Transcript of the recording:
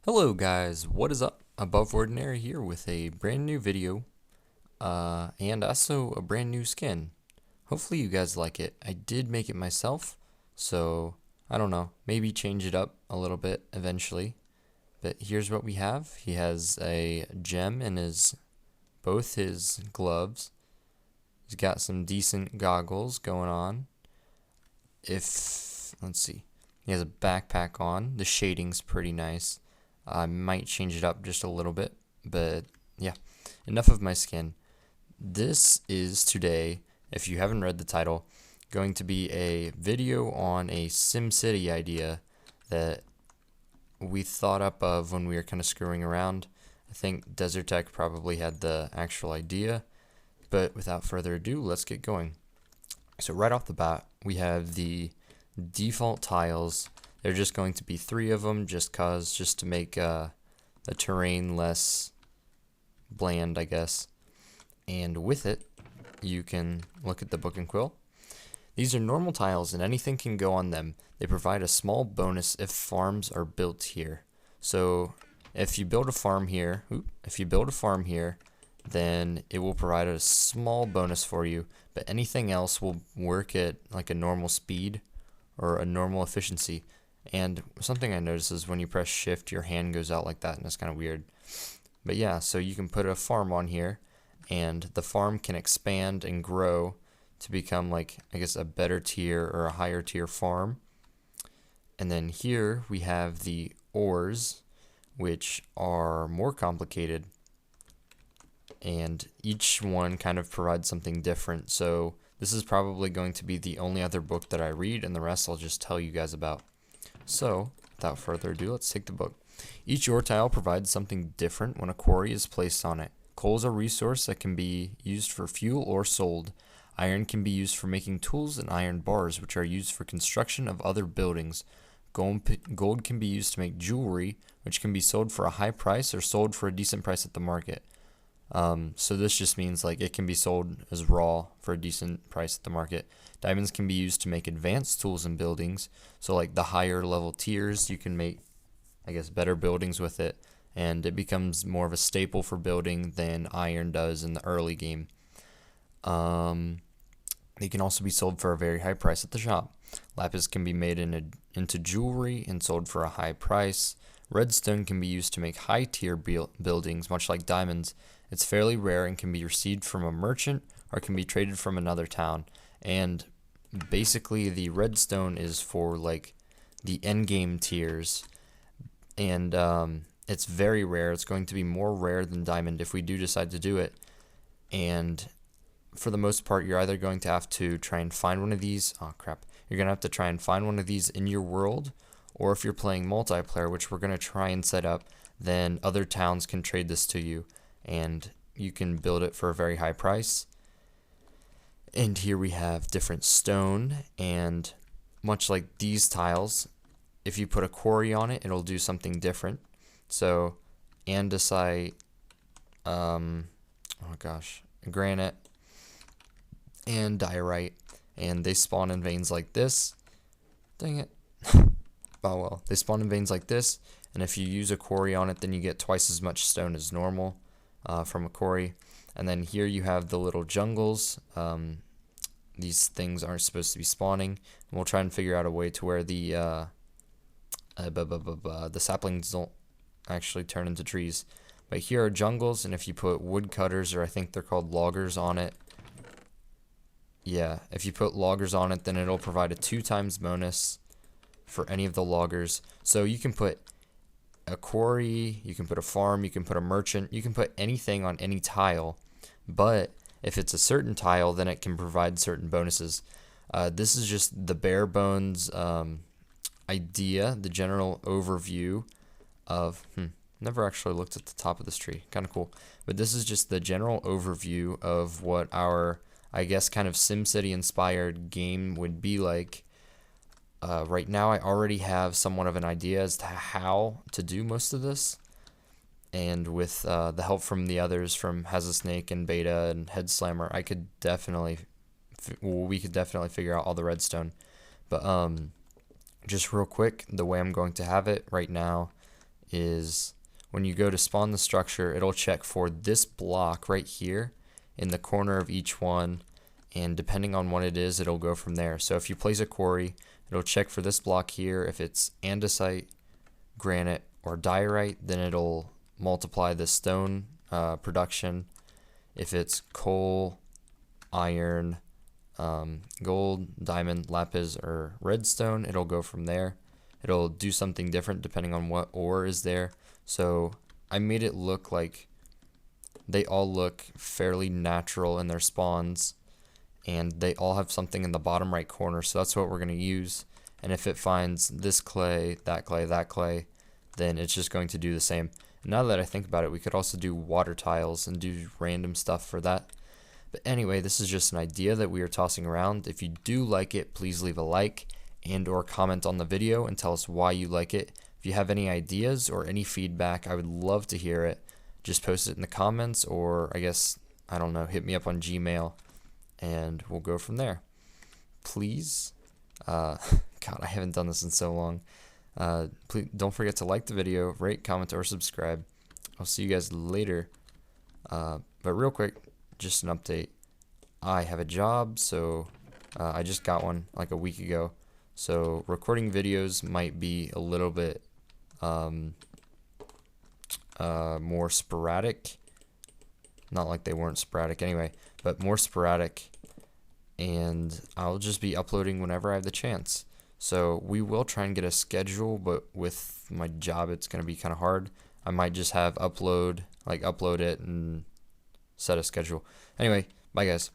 Hello guys, what is up? Above Ordinary here with a brand new video, and also a brand new skin. Hopefully you guys like it. I did make it myself, so I don't know, maybe change it up a little bit eventually. But here's what we have. He has a gem in both his gloves. He's got some decent goggles going on. Let's see, he has a backpack on. The shading's pretty nice. I might change it up just a little bit, but yeah, enough of my skin. This is today, if you haven't read the title, going to be a video on a SimCity idea that we thought up of when we were kind of screwing around. I think Desert Tech probably had the actual idea, but without further ado, let's get going. So right off the bat, we have the default tiles. They're just going to be 3 of them just to make the terrain less bland, I guess. And with it, you can look at the book and quill. These are normal tiles and anything can go on them. They provide a small bonus if farms are built here. So if you build a farm here, then it will provide a small bonus for you, but anything else will work at like a normal speed or a normal efficiency. And something I noticed is when you press shift, your hand goes out like that, and it's kind of weird. But yeah, so you can put a farm on here, and the farm can expand and grow to become like, I guess, a better tier or a higher tier farm. And then here we have the ores, which are more complicated, and each one kind of provides something different. So this is probably going to be the only other book that I read, and the rest I'll just tell you guys about. So, without further ado, let's take the book. Each ore tile provides something different when a quarry is placed on it. Coal is a resource that can be used for fuel or sold. Iron can be used for making tools and iron bars, which are used for construction of other buildings. Gold can be used to make jewelry, which can be sold for a high price or sold for a decent price at the market. So this just means like it can be sold as raw for a decent price at the market. Diamonds can be used to make advanced tools and buildings. So like the higher level tiers, you can make, I guess, better buildings with it, and it becomes more of a staple for building than iron does in the early game. They can also be sold for a very high price at the shop. Lapis can be made into jewelry and sold for a high price. Redstone can be used to make high tier buildings, much like diamonds. It's fairly rare and can be received from a merchant or can be traded from another town. And basically the redstone is for like the endgame tiers, and it's very rare. It's going to be more rare than diamond if we do decide to do it. And for the most part, you're either going to have to try and find one of these. Oh crap. You're going to have to try and find one of these in your world, or if you're playing multiplayer, which we're going to try and set up, then other towns can trade this to you, and you can build it for a very high price. And here we have different stone, and much like these tiles, if you put a quarry on it, it'll do something different. So andesite, granite, and diorite, and they spawn in veins like this. Dang it. Oh well, they spawn in veins like this, and if you use a quarry on it, then you get twice as much stone as normal from a quarry. And then here you have the little jungles. These things aren't supposed to be spawning, and we'll try and figure out a way to where the saplings don't actually turn into trees. But here are jungles, and if you put woodcutters, or I think they're called loggers, on it, yeah, if you put loggers on it, then it'll provide a 2x bonus for any of the loggers. So you can put a quarry, you can put a farm, you can put a merchant, you can put anything on any tile, but if it's a certain tile, then it can provide certain bonuses. This is just the bare bones idea, the general overview of, never actually looked at the top of this tree, kind of cool, but this is just the general overview of what our, I guess, kind of SimCity inspired game would be like. Right now I already have somewhat of an idea as to how to do most of this, and with the help from the others, from Snake and Beta and Head Slammer, we could definitely figure out all the redstone. But just real quick, the way I'm going to have it right now is when you go to spawn the structure, it'll check for this block right here in the corner of each one, and depending on what it is, it'll go from there. So if you place a quarry, it'll check for this block here. If it's andesite, granite, or diorite, then it'll multiply the stone production. If it's coal, iron, gold, diamond, lapis, or redstone, it'll go from there. It'll do something different depending on what ore is there. So I made it look like they all look fairly natural in their spawns, and they all have something in the bottom right corner, so that's what we're going to use. And if it finds this clay, that clay, that clay, then it's just going to do the same. And now that I think about it, we could also do water tiles and do random stuff for that. But anyway, this is just an idea that we are tossing around. If you do like it, please leave a like and or comment on the video and tell us why you like it. If you have any ideas or any feedback, I would love to hear it. Just post it in the comments, or I guess, I don't know, hit me up on Gmail and we'll go from there. Please, God, I haven't done this in so long. Please don't forget to like the video, rate, comment, or subscribe. I'll see you guys later. But real quick, just an update. I have a job, so I just got one like a week ago. So recording videos might be a little bit more sporadic. Not like they weren't sporadic anyway, but more sporadic. And I'll just be uploading whenever I have the chance. So we will try and get a schedule, but with my job, it's going to be kind of hard. I might just have upload it and set a schedule. Anyway, bye guys.